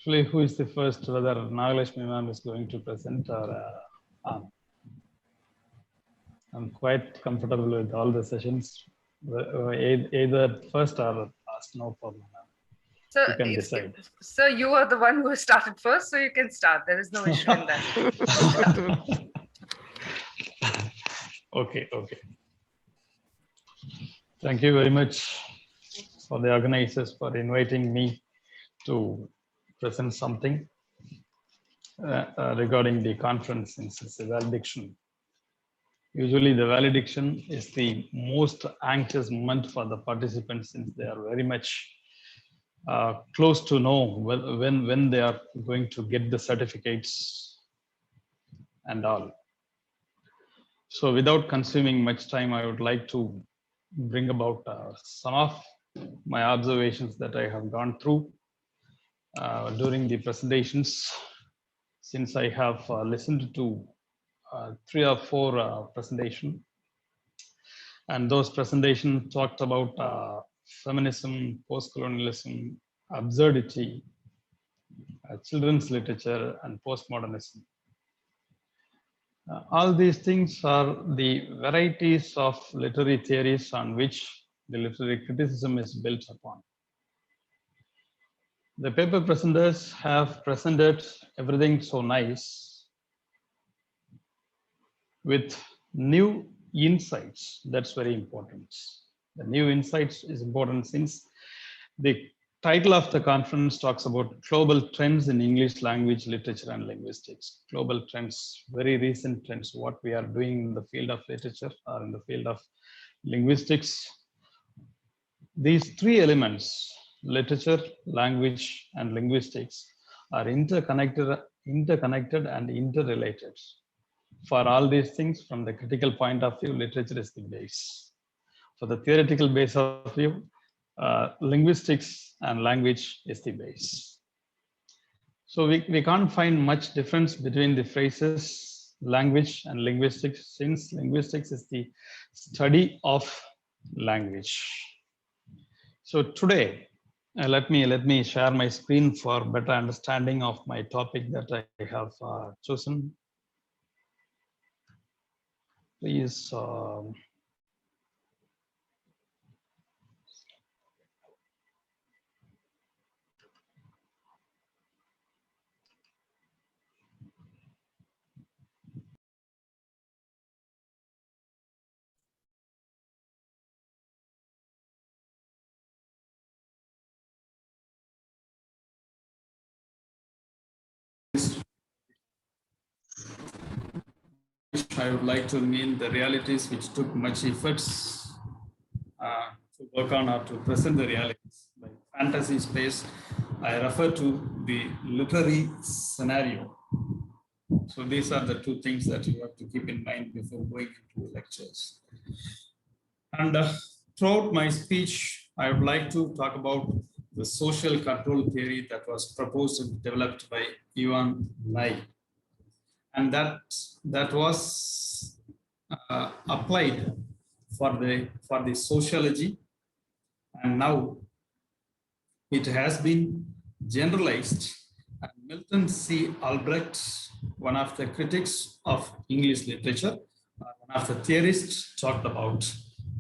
Actually, who is the first? Whether Nagalakshmi ma'am is going to present or I'm quite comfortable with all the sessions. Either first or last, no problem. So you can decide. So you are the one who started first, so you can start. There is no issue in that. Okay. Thank you very much for the organizers for inviting me to present something regarding the conference since it's a valediction. Usually the valediction is the most anxious moment for the participants since they are very much close to know when they are going to get the certificates and all. So without consuming much time, I would like to bring about some of my observations that I have gone through during the presentations, since I have listened to 3 or 4 presentations, and those presentations talked about feminism, postcolonialism, absurdity, children's literature, and postmodernism. All these things are the varieties of literary theories on which the literary criticism is built upon. The paper presenters have presented everything so nice with new insights. That's very important. The new insights is important since the title of the conference talks about global trends in English language, literature, and linguistics. Global trends, very recent trends, what we are doing in the field of literature or in the field of linguistics. These 3 elements, literature, language, and linguistics, are interconnected and interrelated. For all these things, from the critical point of view, literature is the base. For the theoretical base of view, linguistics and language is the base. So we can't find much difference between the phrases language and linguistics, since linguistics is the study of language. So today, let me share my screen for better understanding of my topic that I have chosen. Please. I would like to mean the realities which took much efforts to work on or to present the realities. Like fantasy space, I refer to the literary scenario. So these are the 2 things that you have to keep in mind before going into lectures. And throughout my speech, I would like to talk about the social control theory that was proposed and developed by Yuan Lai. And that was applied for the sociology, and now it has been generalized. And Milton C. Albrecht, one of the critics of English literature, one of the theorists, talked about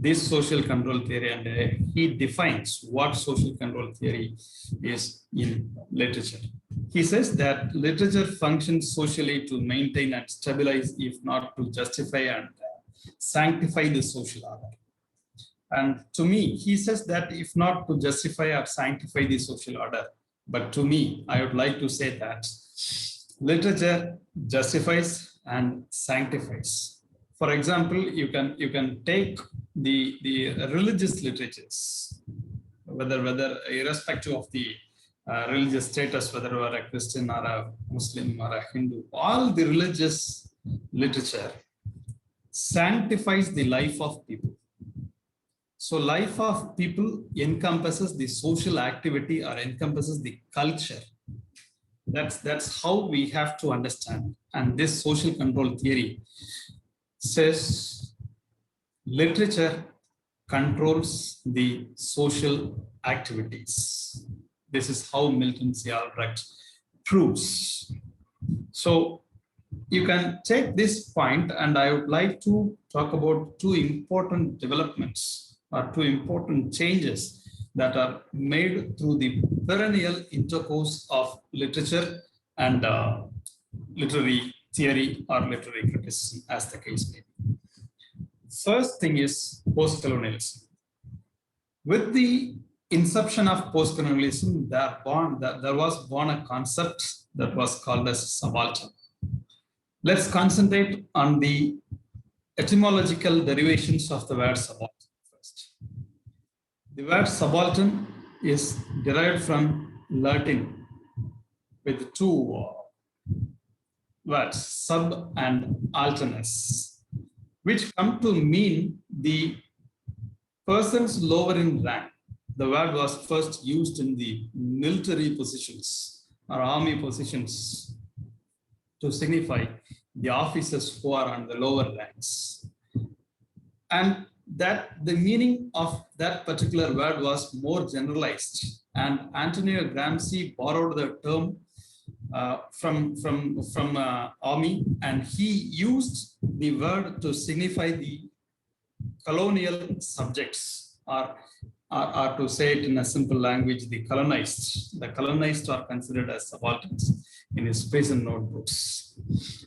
this social control theory, and he defines what social control theory is in literature. He says that literature functions socially to maintain and stabilize, if not to justify and sanctify the social order. And to me, he says that if not to justify or sanctify the social order, but to me, I would like to say that literature justifies and sanctifies. For example, you can take the religious literatures, whether irrespective of the religious status, whether you are a Christian or a Muslim or a Hindu, all the religious literature sanctifies the life of people. So life of people encompasses the social activity or encompasses the culture. That's how we have to understand. And this social control theory says literature controls the social activities. This is how Milton C. Albrecht proofs. So you can take this point, and I would like to talk about two important developments or two important changes that are made through the perennial intercourse of literature and literary theory or literary criticism, as the case may be. First thing is postcolonialism. With the inception of postcolonialism, there was born a concept that was called as subaltern. Let's concentrate on the etymological derivations of the word subaltern first. The word subaltern is derived from Latin with two words, sub and alternus, which come to mean the persons lower in rank. The word was first used in the military positions or army positions to signify the officers who are on the lower ranks. And that the meaning of that particular word was more generalized. And Antonio Gramsci borrowed the term from army, and he used the word to signify the colonial subjects, or to say it in a simple language, the colonized. The colonized are considered as subalterns in his prison notebooks.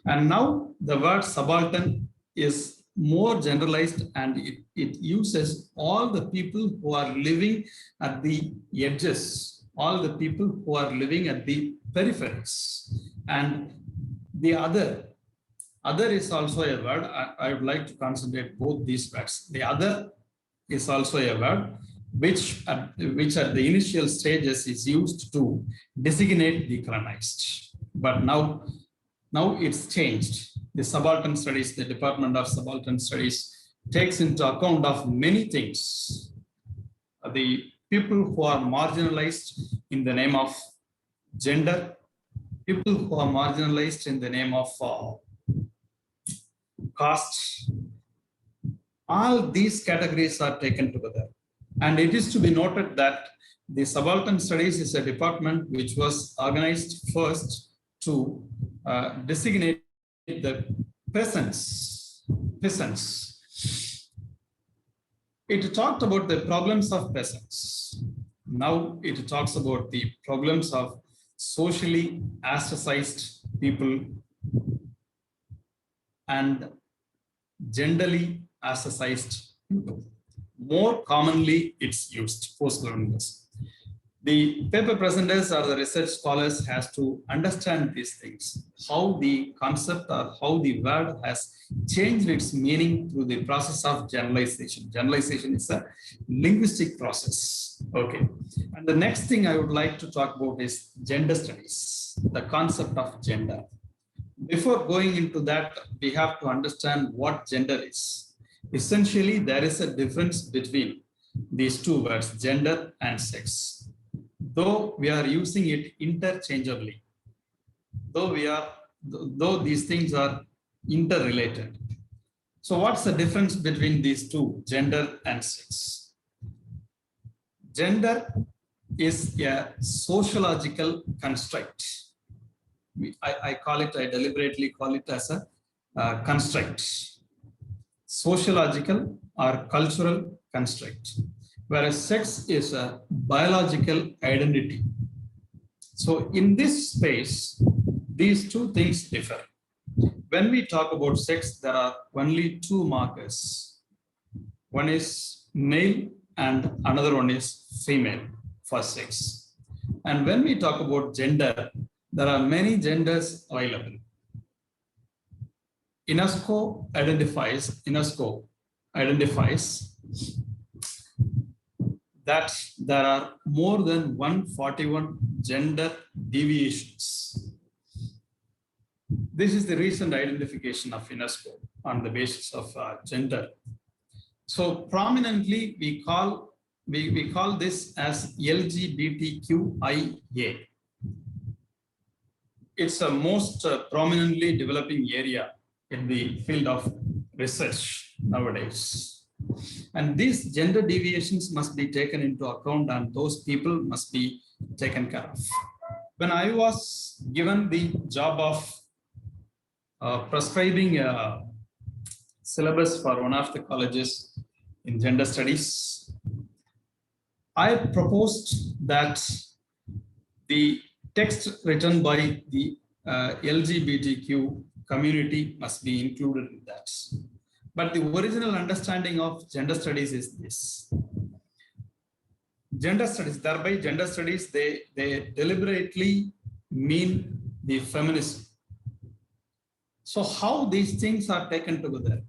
And now the word subaltern is more generalized, and it uses all the people who are living at the edges, all the people who are living at the peripheries. And the other is also a word. I would like to concentrate both these words. The other is also a word which at the initial stages is used to designate the colonized. But now it's changed. The subaltern studies, the Department of Subaltern Studies, takes into account of many things. The people who are marginalized in the name of gender, people who are marginalized in the name of caste, all these categories are taken together. And it is to be noted that the Subaltern Studies is a department which was organized first to designate the peasants. It talked about the problems of peasants. Now it talks about the problems of socially ostracized people and genderly ostracized people. More commonly, it's used postcolonialism. The paper presenters or the research scholars has to understand these things, how the concept or how the word has changed its meaning through the process of generalization. Generalization is a linguistic process. Okay. And the next thing I would like to talk about is gender studies, the concept of gender. Before going into that, we have to understand what gender is. Essentially, there is a difference between these two words, gender and sex. Though we are using it interchangeably, though these things are interrelated. So what's the difference between these two, gender and sex? Gender is a sociological construct. I deliberately call it as a construct. Sociological or cultural construct, whereas sex is a biological identity. So in this space, these two things differ. When we talk about sex, there are only two markers. One is male and another one is female for sex. And when we talk about gender, there are many genders available. UNESCO identifies that there are more than 141 gender deviations. This is the recent identification of UNESCO on the basis of gender. So prominently, we call this as LGBTQIA. It's a most prominently developing area in the field of research nowadays. And these gender deviations must be taken into account, and those people must be taken care of. When I was given the job of prescribing a syllabus for one of the colleges in gender studies, I proposed that the text written by the LGBTQ community must be included in that. But the original understanding of gender studies is this. Gender studies, thereby gender studies, they deliberately mean the feminism. So how these things are taken together?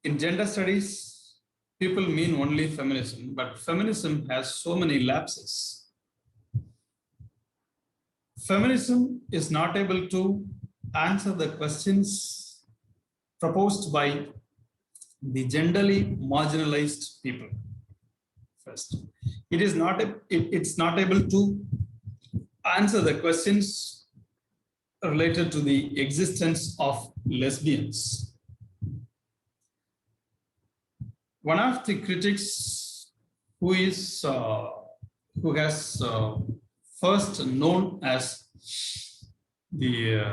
In gender studies, people mean only feminism, but feminism has so many lapses. Feminism is not able to answer the questions proposed by the genderly marginalized people. First, it's not able to answer the questions related to the existence of lesbians. One of the critics who has first known as the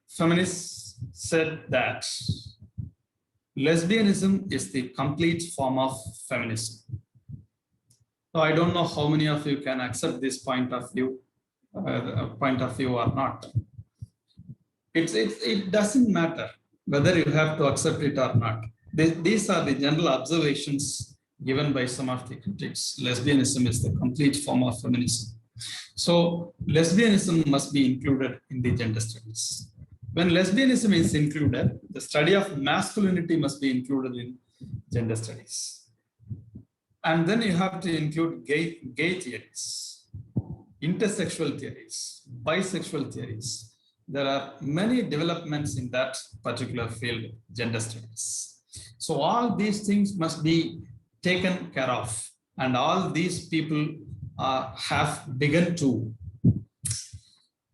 feminists said that lesbianism is the complete form of feminism. So I don't know how many of you can accept this point of view or not. It doesn't matter whether you have to accept it or not. These are the general observations given by some of the critics. Lesbianism is the complete form of feminism. So lesbianism must be included in the gender studies. When lesbianism is included, the study of masculinity must be included in gender studies. And then you have to include gay theories, intersexual theories, bisexual theories. There are many developments in that particular field, gender studies. So all these things must be taken care of, and all these people have begun to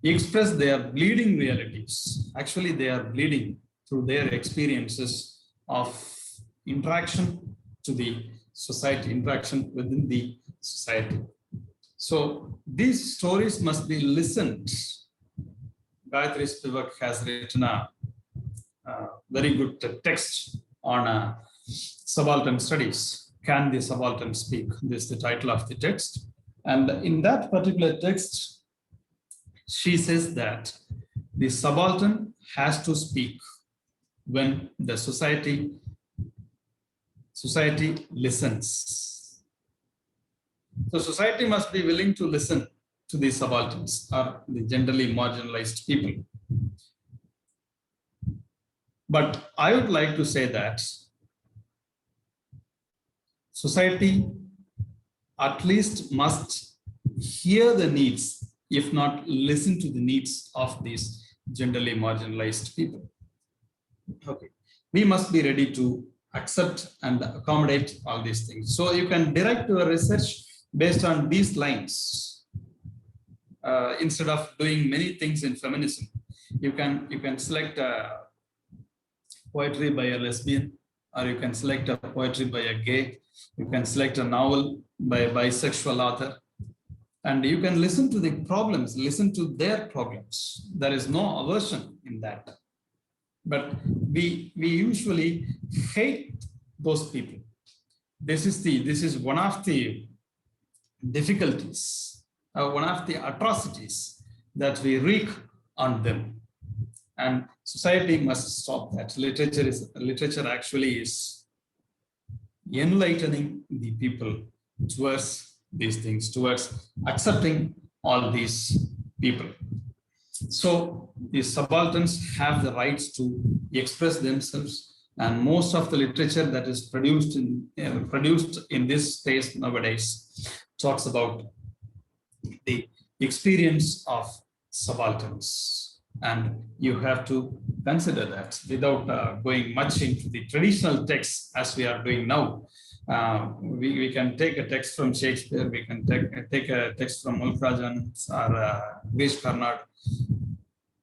express their bleeding realities. Actually, they are bleeding through their experiences of interaction to the society, interaction within the society. So these stories must be listened. Gayatri Spivak has written a very good text on subaltern studies. Can the subaltern speak? This is the title of the text. And in that particular text, she says that the subaltern has to speak when the society listens. So society must be willing to listen to the subalterns or the generally marginalized people. But I would like to say that society at least must hear the needs, if not listen to the needs of these generally marginalized people. Okay, we must be ready to accept and accommodate all these things. So you can direct your research based on these lines. Instead of doing many things in feminism, you can select a poetry by a lesbian, or you can select a poetry by a gay, you can select a novel by a bisexual author, and you can listen to the problems, listen to their problems. There is no aversion in that. But we usually hate those people. This is one of the difficulties, one of the atrocities that we wreak on them. And society must stop that. Literature actually is enlightening the people towards these things, towards accepting all these people. So the subalterns have the rights to express themselves, and most of the literature that is produced in this space nowadays talks about the experience of subalterns. And you have to consider that without going much into the traditional texts as we are doing now. We can take a text from Shakespeare, we can take a text from Mulfrajan or Grish Karnad.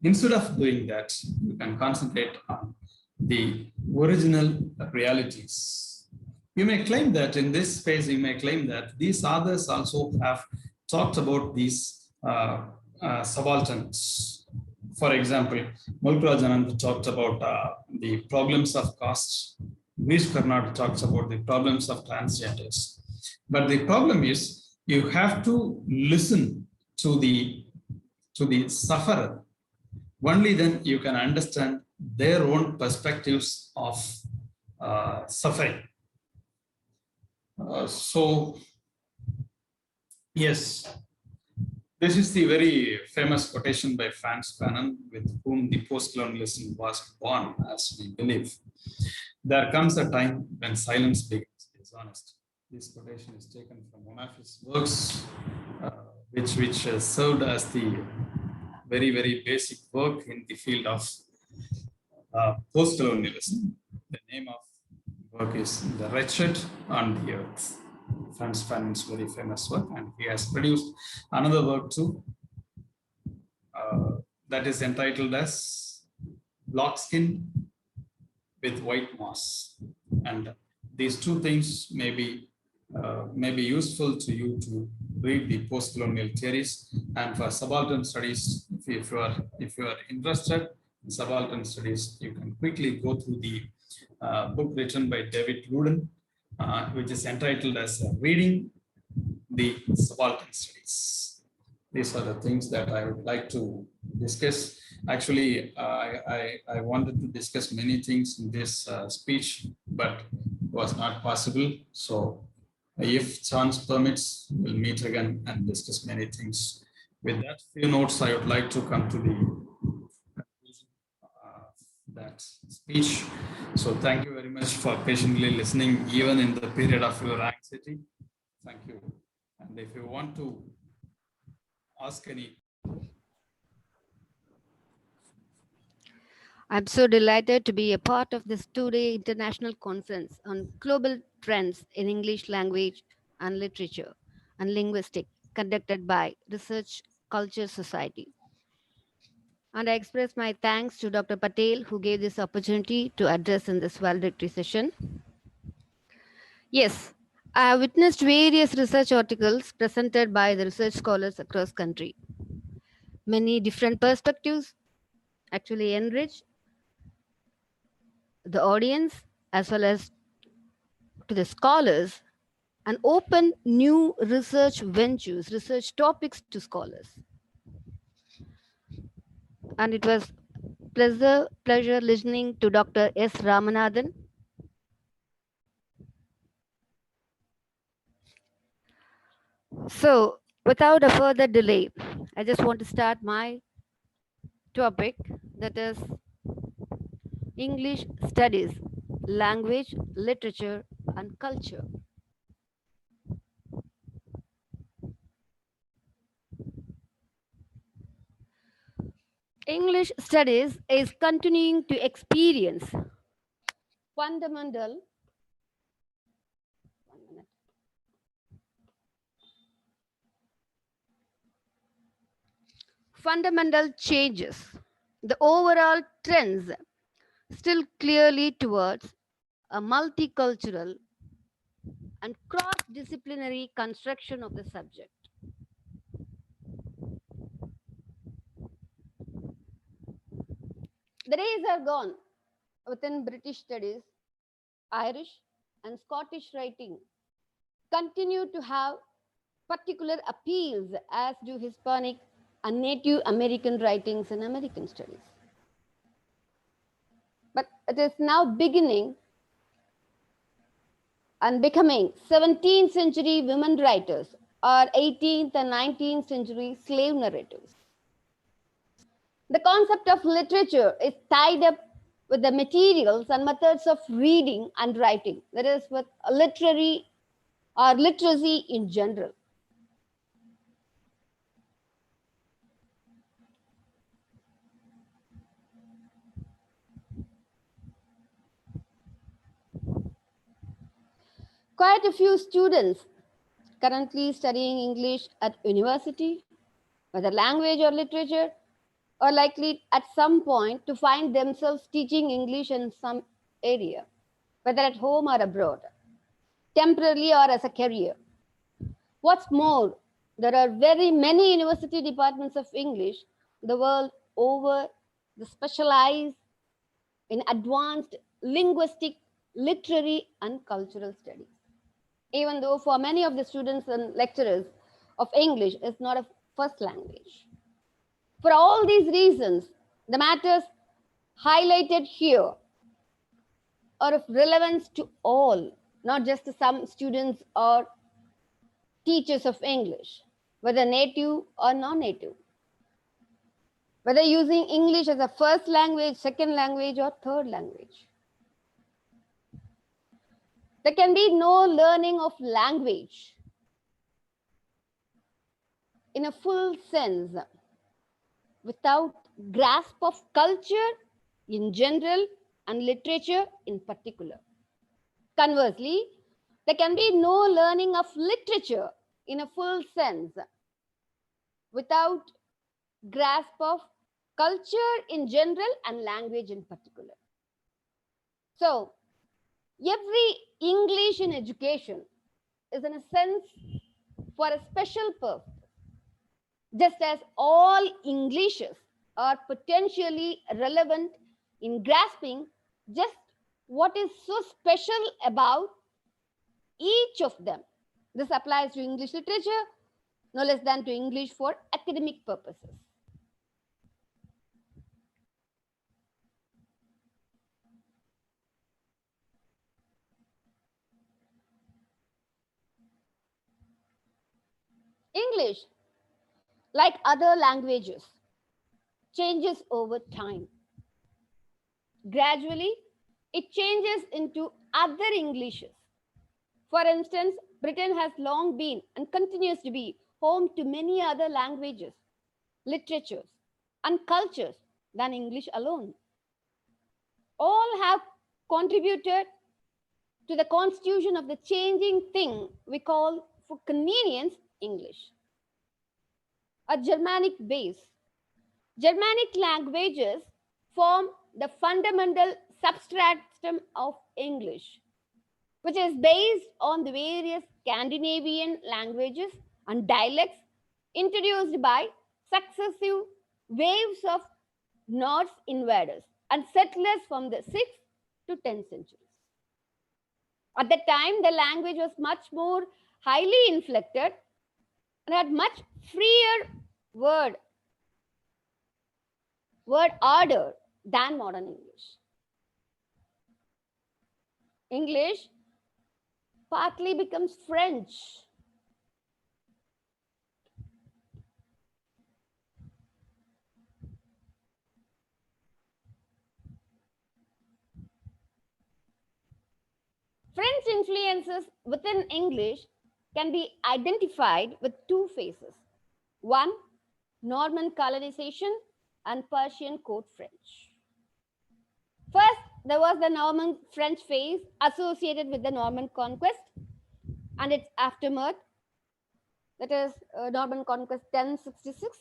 Instead of doing that, you can concentrate on the original realities. You may claim that in this space, you may claim that these authors also have talked about these subalterns. For example, Mulkraj Anand talked about the problems of caste. Vish Karnad talks about the problems of transgenders. But the problem is you have to listen to the sufferer. Only then you can understand their own perspectives of suffering. So, yes, this is the very famous quotation by Franz Fanon, with whom the postcolonialism was born, as we believe. There comes a time when silence begins, is honest. This quotation is taken from one of his works, which served as the very, very basic work in the field of postcolonialism. The name of the work is The Wretched on the Earth. Franz Fanon's very famous work, and he has produced another work too, that is entitled as Black Skin with White Moss. And these two things may be useful to you to read the post-colonial theories. And for subaltern studies, if you are interested in subaltern studies, you can quickly go through the book written by David Rudin, which is entitled as Reading the Subaltern Studies. These are the things that I would like to discuss. Actually, I wanted to discuss many things in this speech, but it was not possible. So if chance permits, we'll meet again and discuss many things. With that few notes, I would like to come to the conclusion of that speech. So thank you very much for patiently listening, even in the period of your anxiety. Thank you. And if you want to ask any. I'm so delighted to be a part of this two-day international conference on global trends in English language and literature and linguistics conducted by Research Culture Society. And I express my thanks to Dr. Patel, who gave this opportunity to address in this valedictory session. Yes, I have witnessed various research articles presented by the research scholars across country. Many different perspectives actually enrich the audience as well as to the scholars and open new research ventures, research topics to scholars. And it was pleasure listening to Dr. S. Ramanathan. So without a further delay, I just want to start my topic, that is English studies, language, literature, and culture. English studies is continuing to experience fundamental changes. The overall trends still clearly towards a multicultural and cross-disciplinary construction of the subject. The days are gone within British studies, Irish and Scottish writing continue to have particular appeals, as do Hispanic and Native American writings in American studies. But it is now beginning and becoming 17th century women writers or 18th and 19th century slave narratives. The concept of literature is tied up with the materials and methods of reading and writing, that is, with literary or literacy in general. Quite a few students currently studying English at university, whether language or literature, are likely at some point to find themselves teaching English in some area, whether at home or abroad, temporarily or as a career. What's more, There are very many university departments of English the world over that specialize in advanced linguistic, literary, and cultural studies. Even though for many of the students and lecturers of English is not a first language. For all these reasons, the matters highlighted here are of relevance to all, not just to some students or teachers of English, whether native or non-native, whether using English as a first language, second language, or third language. There can be no learning of language in a full sense without grasp of culture in general and literature in particular. Conversely, there can be no learning of literature in a full sense without grasp of culture in general and language in particular. So, every English in education is in a sense for a special purpose, just as all Englishes are potentially relevant in grasping just what is so special about each of them. This applies to English literature no less than to English for academic purposes. English, like other languages, changes over time. Gradually, it changes into other Englishes. For instance, Britain has long been and continues to be home to many other languages, literatures, and cultures than English alone. All have contributed to the constitution of the changing thing we call, for convenience, English. A Germanic base. Germanic languages form the fundamental substratum of English, which is based on the various Scandinavian languages and dialects introduced by successive waves of Norse invaders and settlers from the 6th to 10th centuries. At that time, the language was much more highly inflected and had much freer word order than modern English. English partly becomes French. French influences within English can be identified with two phases. One, Norman colonization and Persian court French. First, there was the Norman French phase associated with the Norman conquest and its aftermath, that is Norman conquest 1066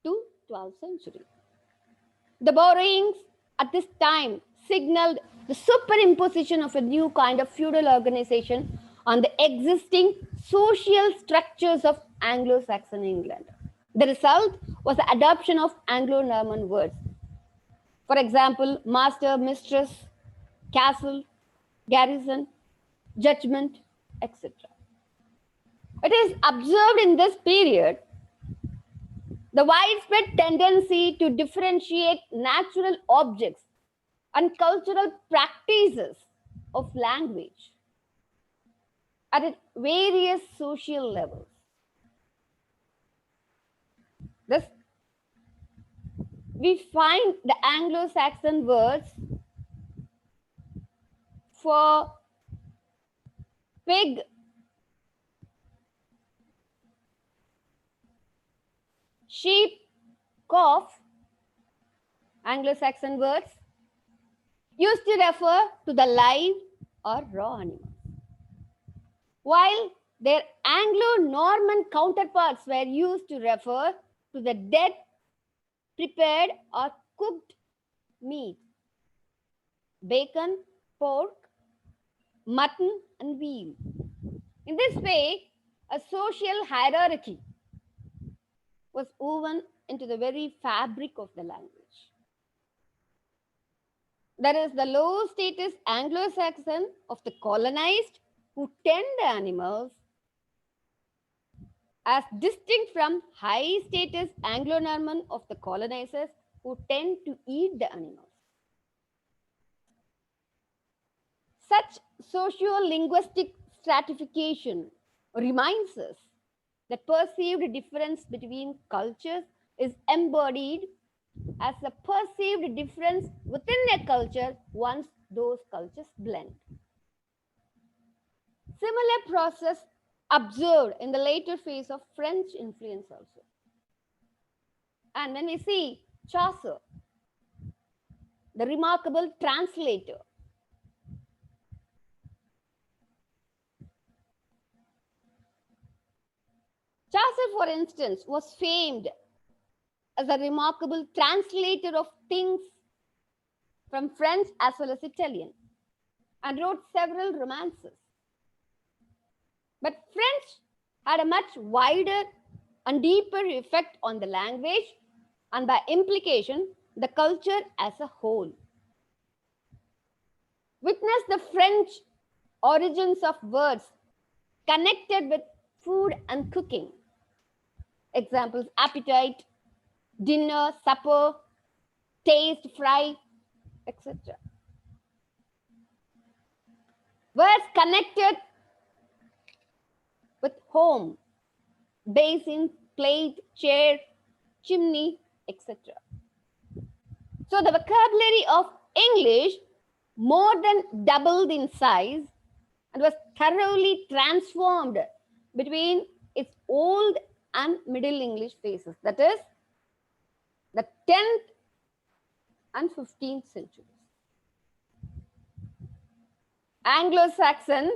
to 12th century. The borrowings at this time signaled the superimposition of a new kind of feudal organization on the existing social structures of Anglo-Saxon England. The result was the adoption of Anglo-Norman words. For example, master, mistress, castle, garrison, judgment, etc. It is observed in this period the widespread tendency to differentiate natural objects and cultural practices of language at its various social levels. Thus, we find the Anglo-Saxon words for pig, sheep, calf, Anglo-Saxon words used to refer to the live or raw animals, while their Anglo-Norman counterparts were used to refer to the dead, prepared or cooked meat, bacon, pork, mutton and veal. In this way, a social hierarchy was woven into the very fabric of the language. That is the low status Anglo-Saxon of the colonized who tend the animals as distinct from high status Anglo-Norman of the colonizers who tend to eat the animals. Such socio-linguistic stratification reminds us that perceived difference between cultures is embodied as a perceived difference within a culture once those cultures blend. Similar process observed in the later phase of French influence also. And when we see Chaucer, the remarkable translator, Chaucer, for instance, was famed as a remarkable translator of things from French as well as Italian and wrote several romances. But French had a much wider and deeper effect on the language and by implication, the culture as a whole. Witness the French origins of words connected with food and cooking. Examples: appetite, dinner, supper, taste, fry, etc. Words connected with home, basin, plate, chair, chimney, etc. So the vocabulary of English more than doubled in size and was thoroughly transformed between its Old and Middle English phases, that is, the 10th and 15th centuries. Anglo-Saxon,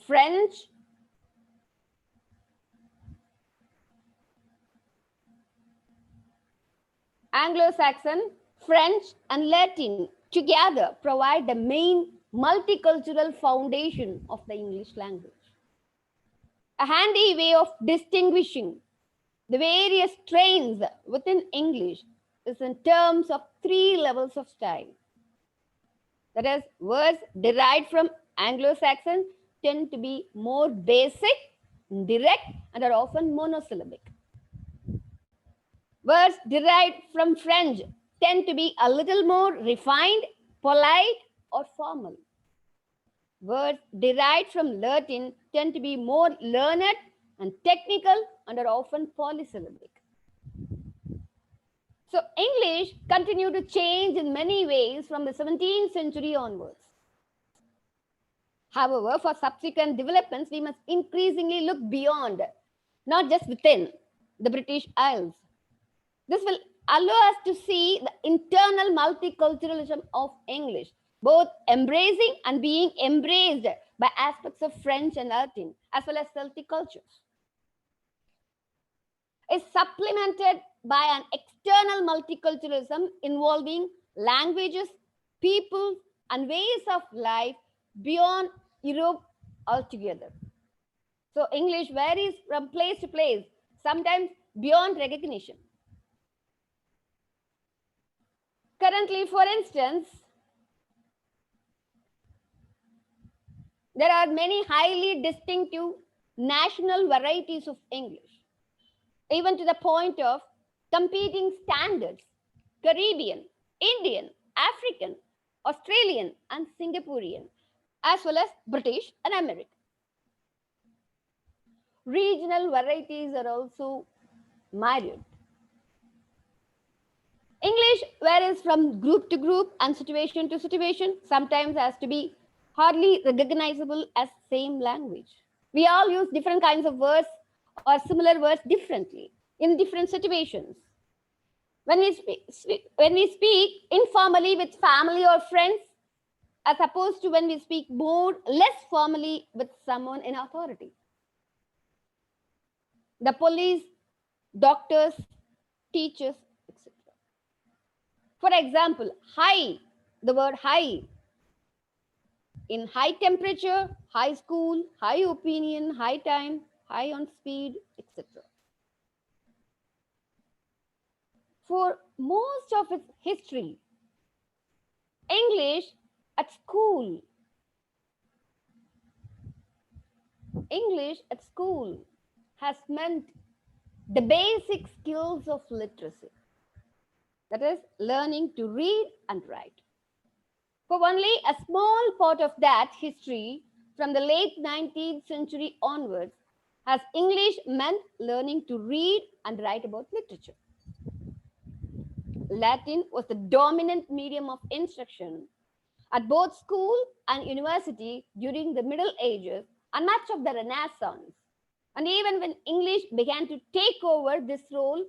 French, and Latin together provide the main multicultural foundation of the English language. A handy way of distinguishing the various strains within English is in terms of 3 levels of style. That is, words derived from Anglo-Saxon tend to be more basic, direct, and are often monosyllabic. Words derived from French tend to be a little more refined, polite, or formal. Words derived from Latin tend to be more learned and technical and are often polysyllabic. So English continued to change in many ways from the 17th century onwards. However, for subsequent developments, we must increasingly look beyond, not just within, the British Isles. This will allow us to see the internal multiculturalism of English, both embracing and being embraced by aspects of French and Latin, as well as Celtic cultures. Is supplemented by an external multiculturalism involving languages, people, and ways of life beyond Europe altogether. So English varies from place to place, sometimes beyond recognition. Currently, for instance, there are many highly distinctive national varieties of English, even to the point of competing standards: Caribbean, Indian, African, Australian, and Singaporean, as well as British and American. Regional varieties are also myriad. English varies from group to group and situation to situation, sometimes has to be hardly recognizable as same language. We all use different kinds of words or similar words differently in different situations. When we speak informally with family or friends, as opposed to when we speak more, less formally with someone in authority. The police, doctors, teachers, etc. For example, high, the word high, in high temperature, high school, high opinion, high time, high on speed, etc. For most of its history, English at school, English at school has meant the basic skills of literacy. That is, learning to read and write. For only a small part of that history, from the late 19th century onwards, has English meant learning to read and write about literature. Latin was the dominant medium of instruction at both school and university during the Middle Ages and much of the Renaissance, and even when English began to take over this role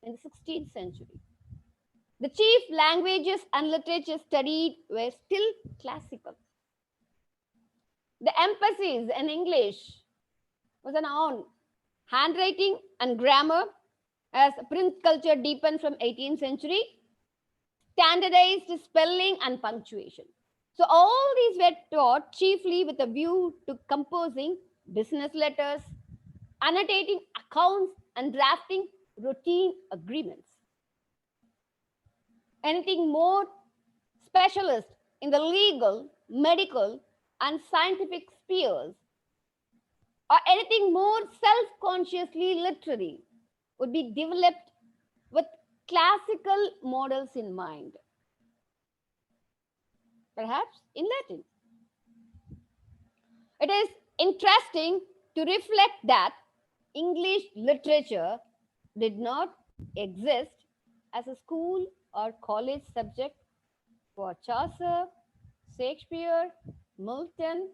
in the 16th century. The chief languages and literature studied were still classical. The emphasis in English was on handwriting and grammar as print culture deepened from 18th century, standardized spelling and punctuation. So all these were taught chiefly with a view to composing business letters, annotating accounts, and drafting routine agreements. Anything more specialist in the legal, medical, and scientific spheres, or anything more self-consciously literary, would be developed with classical models in mind, perhaps in Latin. It is interesting to reflect that English literature did not exist as a school or college subject for Chaucer, Shakespeare, Milton,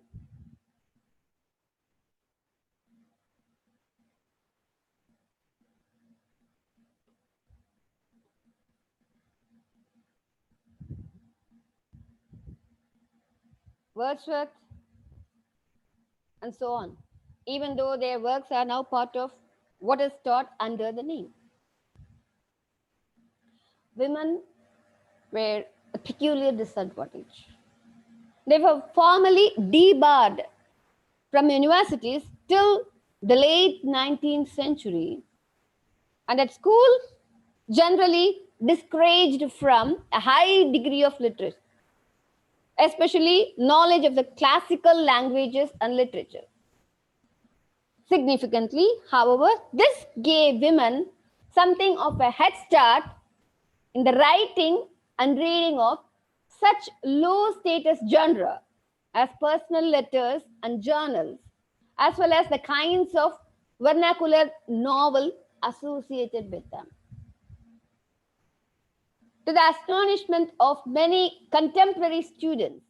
Wordsworth, and so on, even though their works are now part of what is taught under the name. Women were a peculiar disadvantage. They were formally debarred from universities till the late 19th century, and at school, generally discouraged from a high degree of literacy, especially knowledge of the classical languages and literature. Significantly, however, this gave women something of a head start in the writing and reading of such low status genre as personal letters and journals, as well as the kinds of vernacular novel associated with them. To the astonishment of many contemporary students,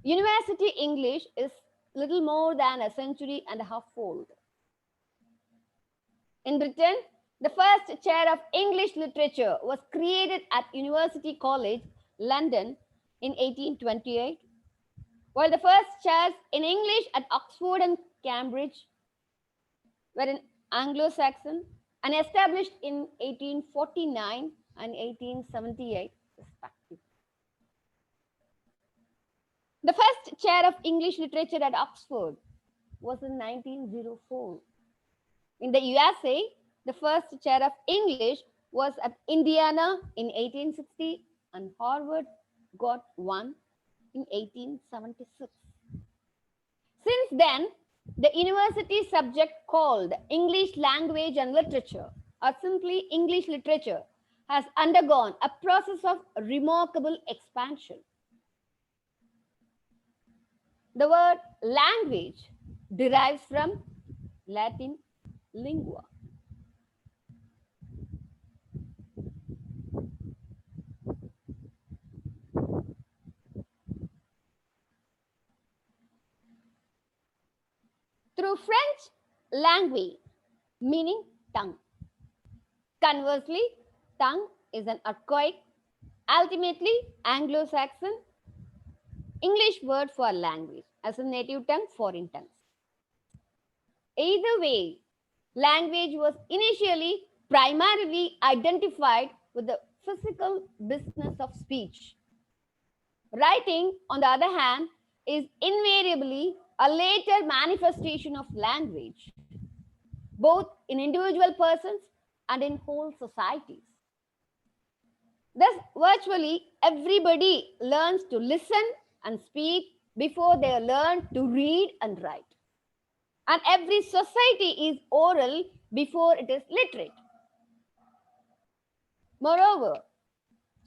university English is little more than a century and a half old. In Britain, the first chair of English literature was created at University College, London in 1828, while the first chairs in English at Oxford and Cambridge were in Anglo-Saxon and established in 1849 and 1878, respectively. The first chair of English literature at Oxford was in 1904. In the USA, the first chair of English was at Indiana in 1860, and Harvard got one in 1876. Since then, the university subject called English language and literature, or simply English literature, has undergone a process of remarkable expansion. The word language derives from Latin lingua. Through French, langue, meaning tongue. Conversely, tongue is an archaic, ultimately Anglo-Saxon English word for language, as a native tongue, foreign tongues. Either way, language was initially primarily identified with the physical business of speech. Writing, on the other hand, is invariably a later manifestation of language, both in individual persons and in whole societies. Thus, virtually everybody learns to listen and speak before they learn to read and write. And every society is oral before it is literate. Moreover,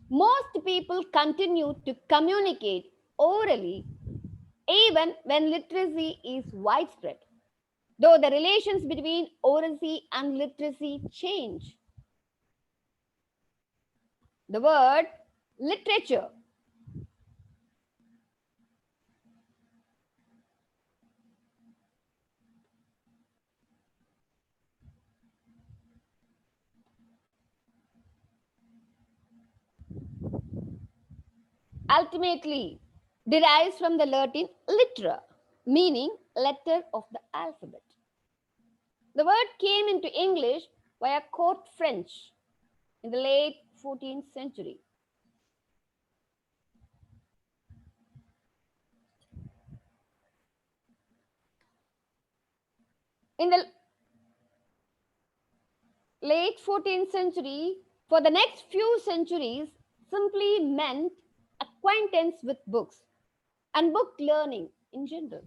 most people continue to communicate orally even when literacy is widespread, though the relations between oracy and literacy change. The word literature ultimately derives from the Latin litera, meaning letter of the alphabet. The word came into English via court French in the late 14th century. In the late 14th century, for the next few centuries, simply meant acquaintance with books and book learning in general.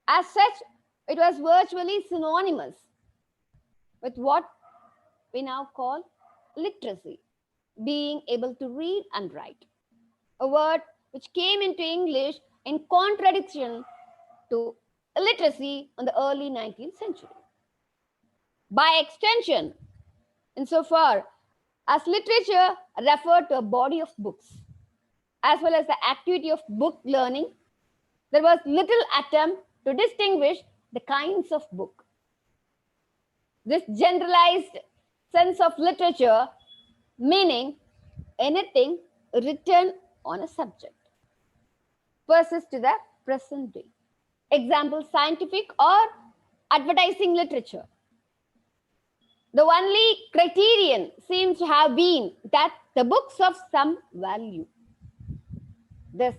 As such, it was virtually synonymous with what we now call literacy, being able to read and write, a word which came into English in contradiction to illiteracy in the early 19th century. By extension, insofar as literature referred to a body of books, as well as the activity of book learning, there was little attempt to distinguish the kinds of book. This generalized sense of literature, meaning anything written on a subject, persists to the present day. Example, scientific or advertising literature. The only criterion seems to have been that the books of some value. This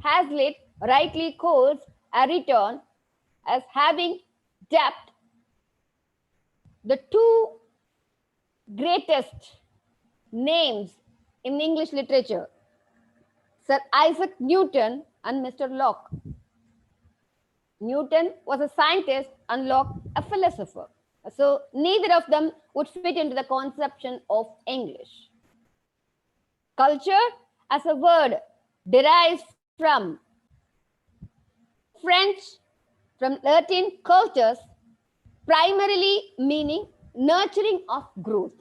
Hazlitt rightly calls Ariton as having depth the two greatest names in English literature, Sir Isaac Newton and Mr. Locke. Newton was a scientist and Locke a philosopher. So neither of them would fit into the conception of English. Culture as a word derives from French, from Latin cultus, primarily meaning nurturing of growth.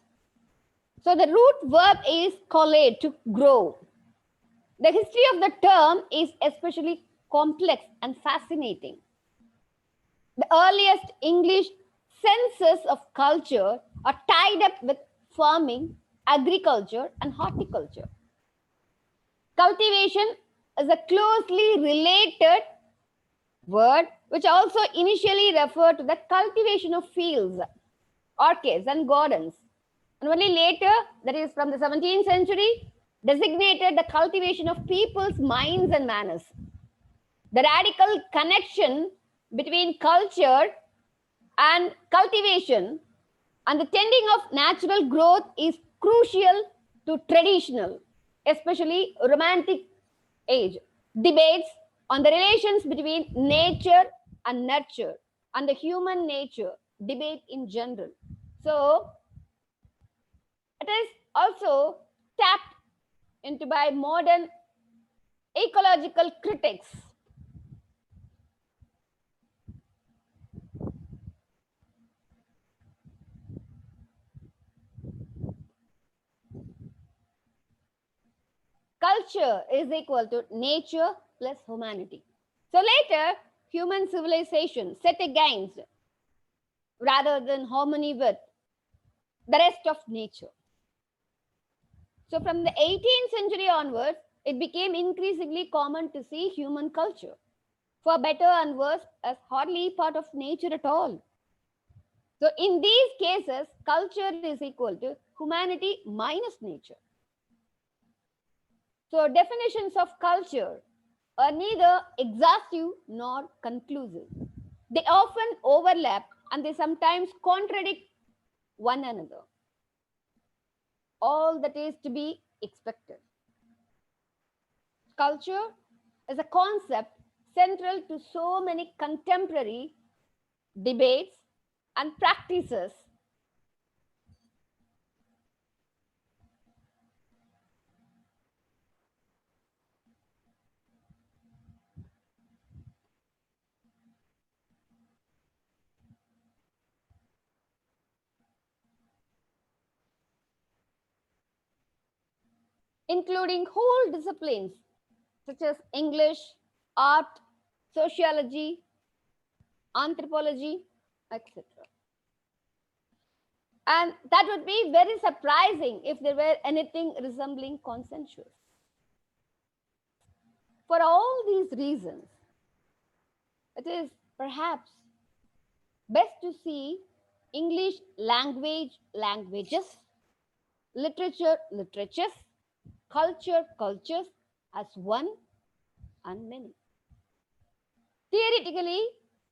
So the root verb is collate, to grow. The history of the term is especially complex and fascinating. The earliest English senses of culture are tied up with farming, agriculture, and horticulture. Cultivation is a closely related word which also initially referred to the cultivation of fields, orchards, and gardens, and only later, that is from the 17th century, designated the cultivation of people's minds and manners. The radical connection between culture and cultivation and the tending of natural growth is crucial to traditional, especially romantic age, debates on the relations between nature and nurture and the human nature debate in general. So it is also tapped into by modern ecological critics. Culture is equal to nature plus humanity. So later, human civilization set against rather than harmony with the rest of nature. So from the 18th century onwards, it became increasingly common to see human culture, for better and worse, as hardly part of nature at all. So in these cases, culture is equal to humanity minus nature. So definitions of culture are neither exhaustive nor conclusive. They often overlap and they sometimes contradict one another. all that is to be expected. Culture is a concept central to so many contemporary debates and practices. Including whole disciplines such as English, art, sociology, anthropology, etc. And that would be very surprising if there were anything resembling consensus. For all these reasons, it is perhaps best to see English language, languages, literature, literatures, culture, cultures as one and many. Theoretically,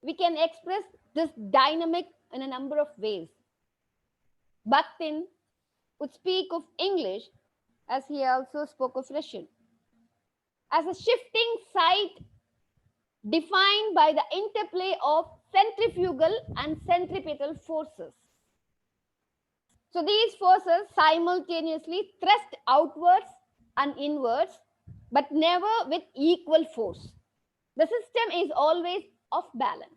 we can express this dynamic in a number of ways. Bakhtin would speak of English, as he also spoke of Russian, as a shifting site defined by the interplay of centrifugal and centripetal forces. So these forces simultaneously thrust outwards and inwards, but never with equal force. The system is always off balance.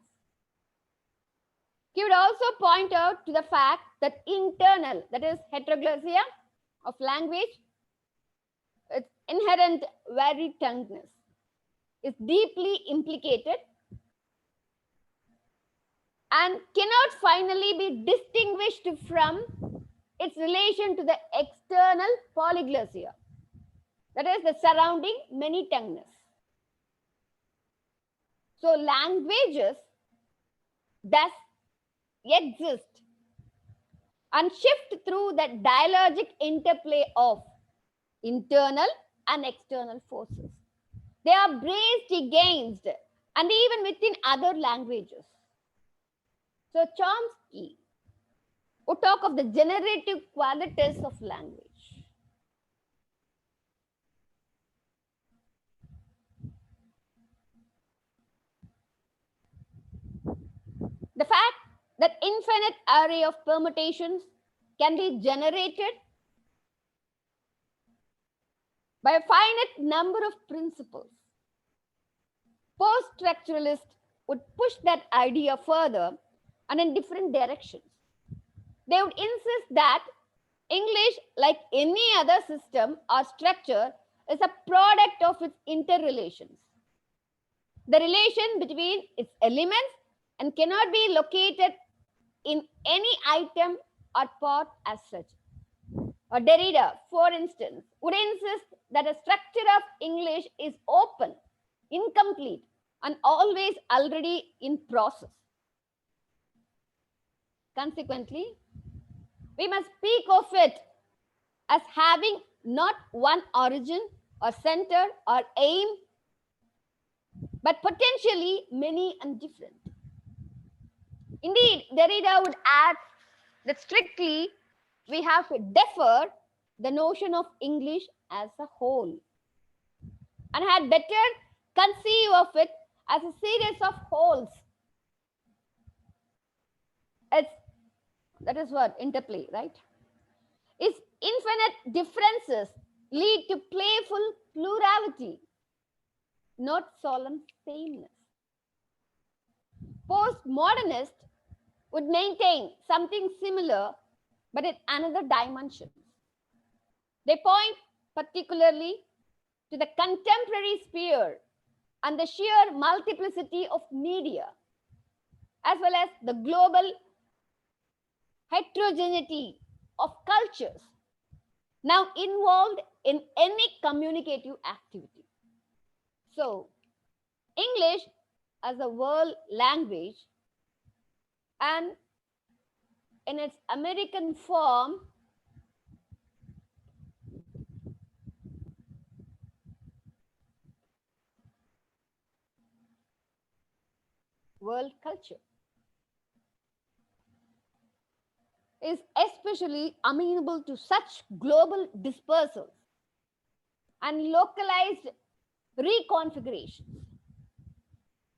He would also point out to the fact that internal, that is heteroglossia of language, its inherent vari-tonguedness is deeply implicated and cannot finally be distinguished from its relation to the external polyglossia, that is the surrounding many-tonguedness. So languages thus exist and shift through the dialogic interplay of internal and external forces. They are braced against and even within other languages. So Chomsky would talk of the generative qualities of language. The fact that infinite array of permutations can be generated by a finite number of principles. Post-structuralists would push that idea further and in different directions. They would insist that English, like any other system or structure, is a product of its interrelations. The relation between its elements and cannot be located in any item or part as such. Or Derrida, for instance, would insist that a structure of English is open, incomplete, and always already in process. Consequently, we must speak of it as having not one origin or center or aim, but potentially many and different. Indeed, Derrida would add that strictly we have to defer the notion of English as a whole and had better conceive of it as a series of wholes. That is what interplay, right? Its infinite differences lead to playful plurality, not solemn sameness. Postmodernists would maintain something similar, but in another dimension. They point particularly to the contemporary sphere and the sheer multiplicity of media, as well as the global heterogeneity of cultures now involved in any communicative activity. So, English as a world language and in its American form world culture is especially amenable to such global dispersals and localized reconfigurations.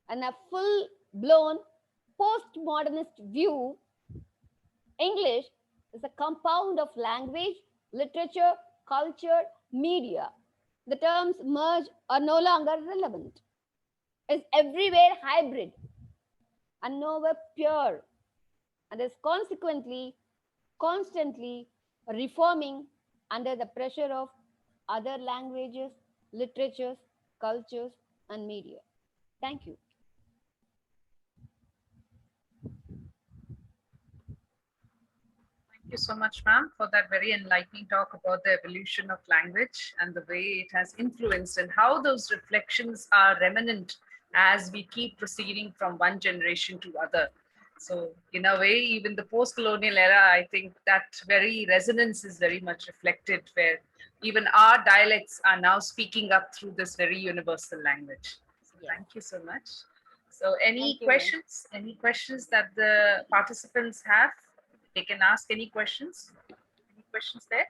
And a full-blown postmodernist view, English is a compound of language, literature, culture, media. The terms merge are no longer relevant. Is everywhere hybrid and nowhere pure, and is consequently constantly reforming under the pressure of other languages, literatures, cultures, and media. Thank you. Thank you so much, ma'am, for that very enlightening talk about the evolution of language and the way it has influenced and how those reflections are remnant as we keep proceeding from one generation to other. So in a way, even the post-colonial era, I think that very resonance is very much reflected, where even our dialects are now speaking up through this very universal language. So Yes. thank you so much. So any Thank you. questions? Any questions that the participants have? They can ask any questions. Any questions there?